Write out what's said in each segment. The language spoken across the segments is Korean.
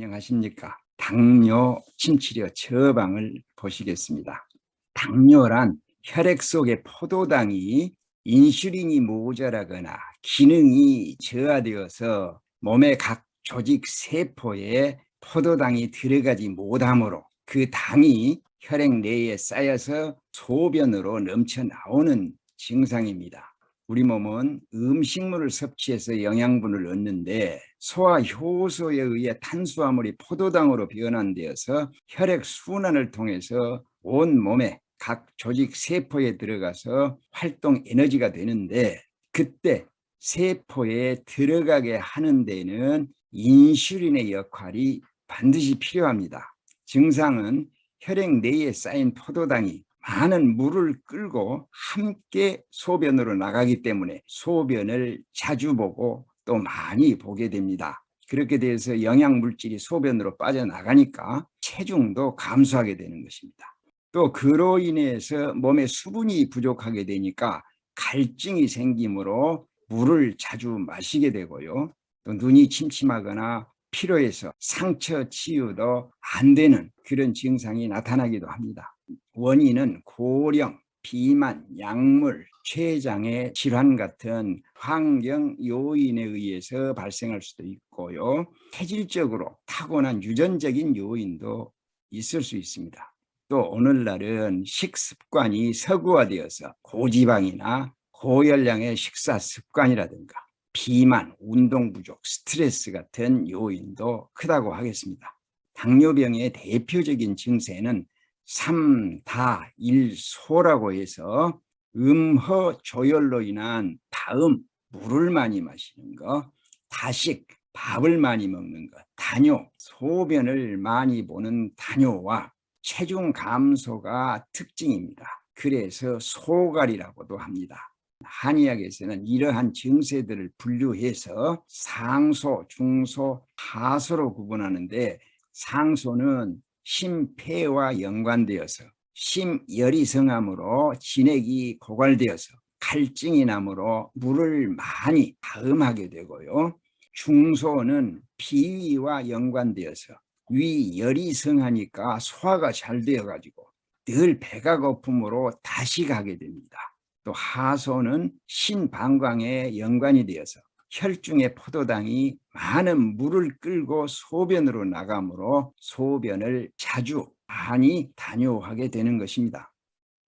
안녕하십니까. 당뇨 침치료 처방을 보시겠습니다. 당뇨란 혈액 속의 포도당이 인슐린이 모자라거나 기능이 저하되어서 몸의 각 조직 세포에 포도당이 들어가지 못하므로 그 당이 혈액 내에 쌓여서 소변으로 넘쳐 나오는 증상입니다. 우리 몸은 음식물을 섭취해서 영양분을 얻는데 소화 효소에 의해 탄수화물이 포도당으로 변환되어서 혈액 순환을 통해서 온 몸의 각 조직 세포에 들어가서 활동 에너지가 되는데, 그때 세포에 들어가게 하는 데는 인슐린의 역할이 반드시 필요합니다. 증상은 혈액 내에 쌓인 포도당이 많은 물을 끌고 함께 소변으로 나가기 때문에 소변을 자주 보고 또 많이 보게 됩니다. 그렇게 돼서 영양물질이 소변으로 빠져나가니까 체중도 감소하게 되는 것입니다. 또 그로 인해서 몸에 수분이 부족하게 되니까 갈증이 생기므로 물을 자주 마시게 되고요. 또 눈이 침침하거나 피로해서 상처 치유도 안 되는 그런 증상이 나타나기도 합니다. 원인은 고령, 비만, 약물, 췌장의 질환 같은 환경 요인에 의해서 발생할 수도 있고요. 체질적으로 타고난 유전적인 요인도 있을 수 있습니다. 또 오늘날은 식습관이 서구화되어서 고지방이나 고열량의 식사 습관이라든가 비만, 운동 부족, 스트레스 같은 요인도 크다고 하겠습니다. 당뇨병의 대표적인 증세는 삼다일소라고 해서 음허조혈로 인한 다음, 물을 많이 마시는 것, 다식, 밥을 많이 먹는 것, 다뇨, 소변을 많이 보는 다뇨와 체중 감소가 특징입니다. 그래서 소갈이라고도 합니다. 한의학에서는 이러한 증세들을 분류해서 상소, 중소, 하소로 구분하는데, 상소는 심폐와 연관되어서 심열이 성함으로 진액이 고갈되어서 갈증이 나므로 물을 많이 다음하게 되고요. 중소는 비위와 연관되어서 위열이 성하니까 소화가 잘 되어가지고 늘 배가 고픔으로 다식하게 됩니다. 또 하소는 신방광에 연관이 되어서 혈중의 포도당이 많은 물을 끌고 소변으로 나가므로 소변을 자주 많이 다뇨하게 되는 것입니다.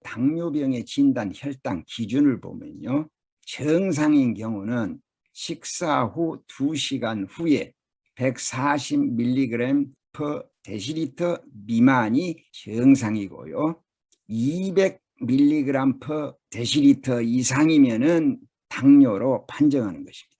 당뇨병의 진단 혈당 기준을 보면요, 정상인 경우는 식사 후 2시간 후에 140mg per 데시리터 미만이 정상이고요, 200mg per 데시리터 이상이면은 당뇨로 판정하는 것입니다.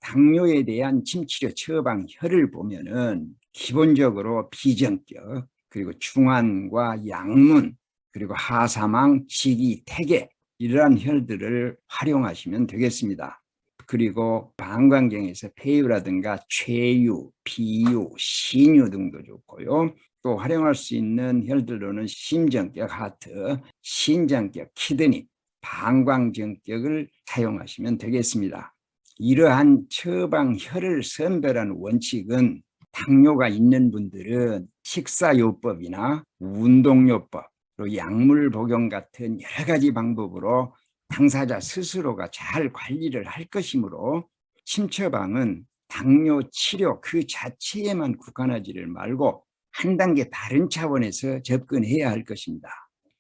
당뇨에 대한 침치료 처방혈을 보면은 기본적으로 비정격, 그리고 중환과 약문, 그리고 하사망, 식이, 태계, 이러한 혈들을 활용하시면 되겠습니다. 그리고 방광경에서 폐유라든가 최유, 비유, 신유 등도 좋고요. 또 활용할 수 있는 혈들로는 심정격 하트, 신정격 키드니, 방광정격을 사용하시면 되겠습니다. 이러한 처방혈을 선별하는 원칙은 당뇨가 있는 분들은 식사요법이나 운동요법, 또 약물 복용 같은 여러 가지 방법으로 당사자 스스로가 잘 관리를 할 것이므로 침처방은 당뇨 치료 그 자체에만 국한하지를 말고 한 단계 다른 차원에서 접근해야 할 것입니다.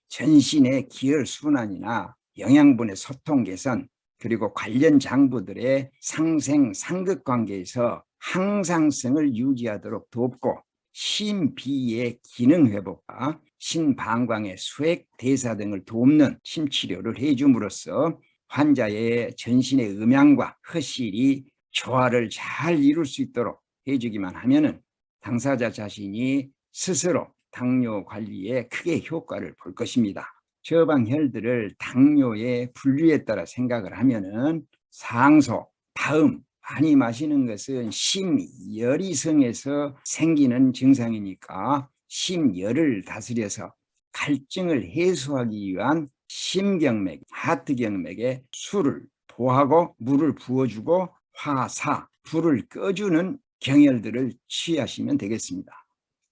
전신의 기혈 순환이나 영양분의 소통 개선, 그리고 관련 장부들의 상생 상극 관계에서 항상성을 유지하도록 돕고 심비의 기능 회복과 신방광의 수액 대사 등을 돕는 침치료를 해줌으로써 환자의 전신의 음양과 허실이 조화를 잘 이룰 수 있도록 해주기만 하면은 당사자 자신이 스스로 당뇨 관리에 크게 효과를 볼 것입니다. 처방혈들을 당뇨의 분류에 따라 생각을 하면은 상소, 다음, 많이 마시는 것은 심열이 성해서 생기는 증상이니까 심열을 다스려서 갈증을 해소하기 위한 심경맥, 하트경맥에 술을 보하고 물을 부어주고 화사, 불을 꺼주는 경혈들을 취하시면 되겠습니다.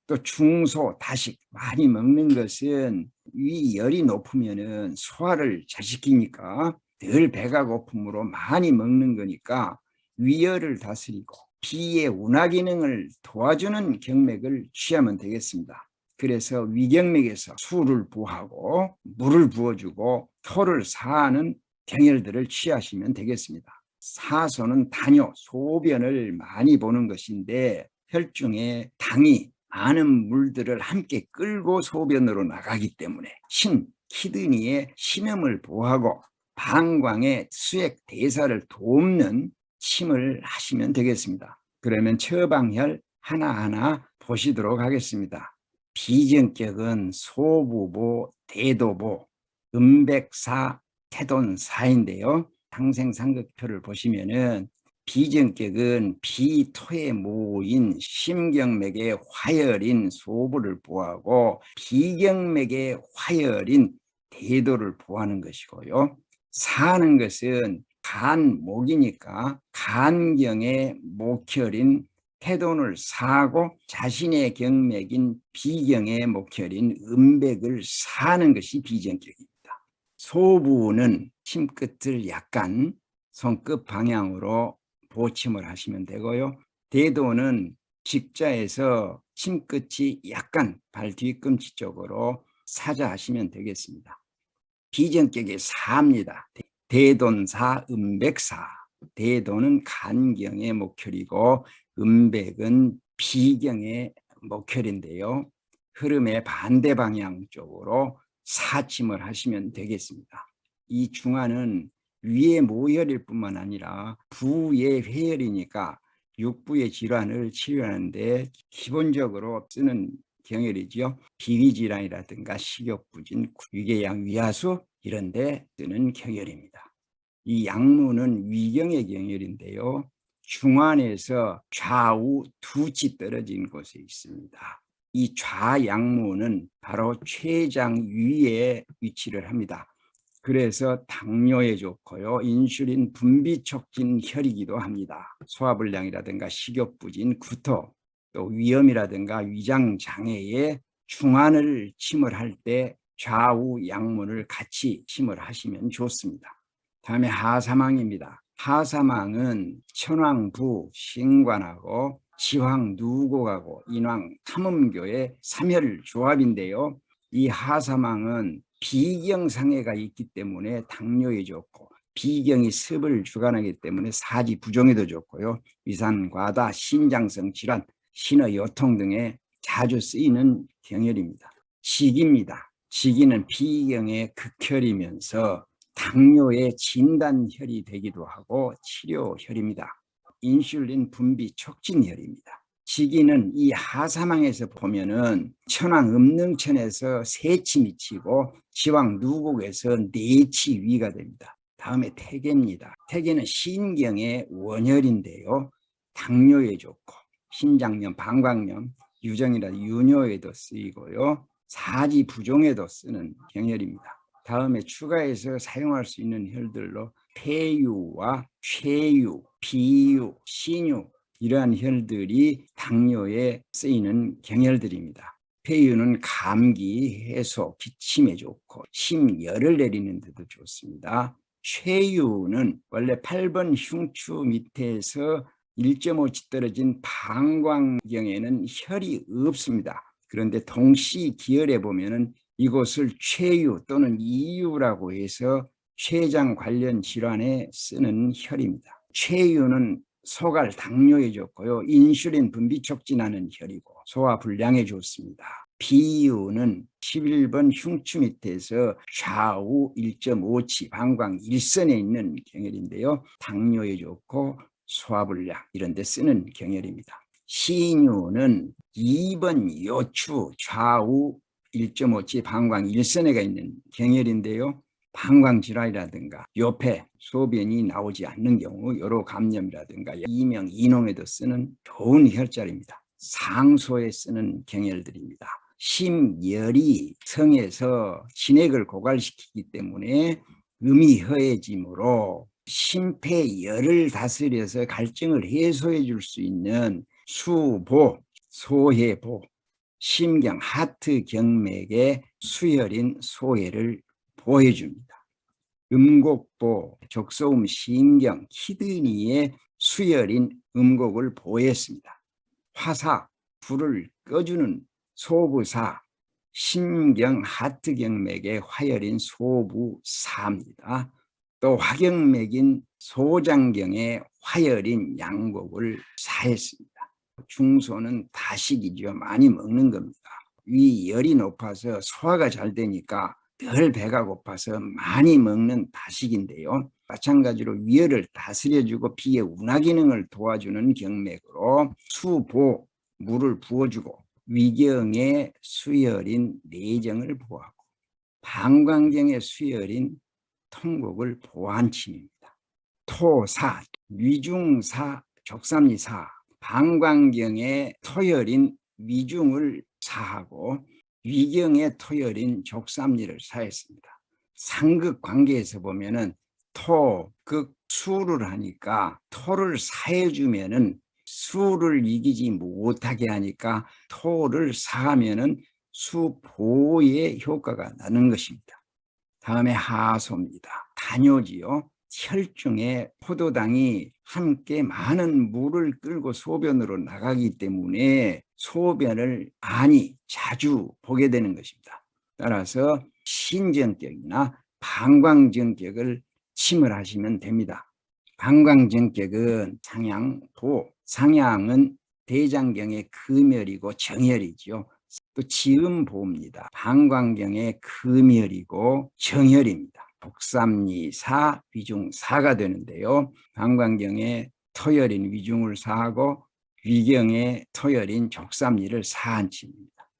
또 중소, 다식 많이 먹는 것은 위열이 높으면 소화를 잘 시키니까 덜 배가 고픔으로 많이 먹는 거니까 위열을 다스리고 피의 운하 기능을 도와주는 경맥을 취하면 되겠습니다. 그래서 위경맥에서 수를 부하고 물을 부어주고 토를 사하는 경혈들을 취하시면 되겠습니다. 사소는 단요, 소변을 많이 보는 것인데 혈중에 당이 많은 물들을 함께 끌고 소변으로 나가기 때문에 키드니의 신음을 보호하고 방광의 수액 대사를 돕는 침을 하시면 되겠습니다. 그러면 처방혈 하나하나 보시도록 하겠습니다. 비전격은 소부보, 대도보, 음백사, 태돈사인데요. 상생상극표를 보시면은 비전격은 비토에 모인 심경맥의 화열인 소부를 보호하고 비경맥의 화열인 대도를 보호하는 것이고요. 사는 것은 간목이니까 간경의 목혈인 태돈을 사고 자신의 경맥인 비경의 목혈인 음백을 사는 것이 비전격입니다. 소부는 침끝을 약간 손끝 방향으로 보침을 하시면 되고요. 대도는 직자에서 침끝이 약간 발 뒤꿈치 쪽으로 사자하시면 되겠습니다. 비전격의 사입니다. 대돈사, 음백사. 대도는 간경의 목혈이고 음백은 비경의 목혈인데요. 흐름의 반대 방향 쪽으로 사침을 하시면 되겠습니다. 이 중화는 위의 모혈일 뿐만 아니라 부의 회혈이니까 육부의 질환을 치료하는데 기본적으로 쓰는 경혈이죠. 비위질환이라든가 식욕부진, 위궤양, 위하수 이런 데 쓰는 경혈입니다. 이 양무는 위경의 경혈인데요. 중환에서 좌우 두치 떨어진 곳에 있습니다. 이 좌양무는 바로 췌장 위에 위치를 합니다. 그래서 당뇨에 좋고요. 인슐린 분비 촉진 혈이기도 합니다. 소화불량이라든가 식욕부진, 구토, 또 위염이라든가 위장장애에 중환을 침을 할 때 좌우 양문을 같이 침을 하시면 좋습니다. 다음에 하사망입니다. 하사망은 천왕부, 신관하고 지황, 누곡하고 인왕, 탐음교의 삼혈 조합인데요. 이 하사망은 비경상해가 있기 때문에 당뇨에 좋고 비경이 습을 주관하기 때문에 사지 부종에도 좋고요. 위산과다, 신장성 질환, 신어요통 등에 자주 쓰이는 경혈입니다. 직입니다. 직이는 비경의 극혈이면서 당뇨의 진단혈이 되기도 하고 치료혈입니다. 인슐린 분비 촉진혈입니다. 직인은 이 하사망에서 보면은 천왕 음능천에서 세치 미치고 지왕 누곡에서 내치 위가 됩니다. 다음에 태계입니다. 태계는 신경의 원혈인데요. 당뇨에 좋고 신장염, 방광염, 유정이나 유뇨에도 쓰이고요. 사지 부종에도 쓰는 경혈입니다. 다음에 추가해서 사용할 수 있는 혈들로 폐유와 췌유, 비유, 신유 이러한 혈들이 당뇨에 쓰이는 경혈들입니다. 폐유는 감기, 해소, 기침에 좋고 심열을 내리는 데도 좋습니다. 췌유는 원래 8번 흉추 밑에서 1.5치 떨어진 방광경에는 혈이 없습니다. 그런데 동시 기혈에 보면은 이곳을 췌유 또는 이유라고 해서 췌장 관련 질환에 쓰는 혈입니다. 췌유는 소갈 당뇨에 좋고요. 인슐린 분비 촉진하는 혈이고 소화불량에 좋습니다. 비유는 11번 흉추 밑에서 좌우 1.5치 방광 일선에 있는 경혈인데요. 당뇨에 좋고 소화불량 이런 데 쓰는 경혈입니다. 신유는 2번 요추 좌우 1.5치 방광 일선에가 있는 경혈인데요. 방광질환이라든가 요폐, 소변이 나오지 않는 경우 요로 감염이라든가 이명, 이농에도 쓰는 좋은 혈자리입니다. 상소에 쓰는 경혈들입니다. 심열이 성에서 진액을 고갈시키기 때문에 음이 허해지므로 심폐열을 다스려서 갈증을 해소해 줄 수 있는 수보, 소해보, 심경, 하트 경맥의 수혈인 소해를 보호해줍니다. 음곡보, 족소음, 신경, 키드니의 수혈인 음곡을 보호했습니다. 화사, 불을 꺼주는 소부사, 심경, 하트 경맥의 화혈인 소부사입니다. 또 화경맥인 소장경의 화혈인 양곡을 사했습니다. 중소는 다식이죠. 많이 먹는 겁니다. 위 열이 높아서 소화가 잘 되니까 덜 배가 고파서 많이 먹는 다식인데요. 마찬가지로 위열을 다스려주고 피의 운하 기능을 도와주는 경맥으로 수보, 물을 부어주고 위경의 수혈인 내정을 보호하고 방광경의 수혈인 통곡을 보호한 침입니다. 토사, 위중사, 족삼리사, 방광경의 토혈인 위중을 사하고 위경의 토혈인 족삼리를 사했습니다. 상극 관계에서 보면은 토, 극, 수를 하니까 토를 사해주면은 수를 이기지 못하게 하니까 토를 사하면은 수보의 효과가 나는 것입니다. 다음에 하소입니다. 단요지요. 혈중에 포도당이 함께 많은 물을 끌고 소변으로 나가기 때문에 소변을 많이 자주 보게 되는 것입니다. 따라서 신정격이나 방광정격을 침을 하시면 됩니다. 방광정격은 상향보, 상향은 대장경의 금혈이고 정혈이죠. 또 지음보입니다. 방광경의 금혈이고 정혈입니다. 복삼리사, 위중사가 되는데요. 방광경의 토혈인 위중을 사하고 위경의 토혈인 족삼리를 사한 침입니다.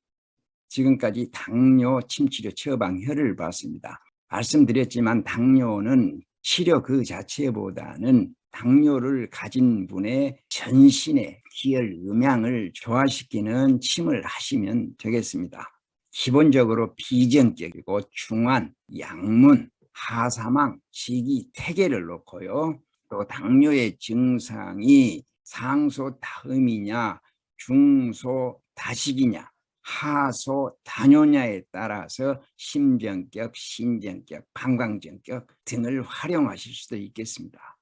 지금까지 당뇨 침치료 처방혈을 봤습니다. 말씀드렸지만 당뇨는 치료 그 자체보다는 당뇨를 가진 분의 전신의 기혈 음양을 조화시키는 침을 하시면 되겠습니다. 기본적으로 비정격이고 중환, 양문, 하사망, 지기, 태계를 놓고요. 또 당뇨의 증상이 상소 다음이냐, 중소 다식이냐, 하소 단요냐에 따라서 심정격, 신정격, 방광정격 등을 활용하실 수도 있겠습니다.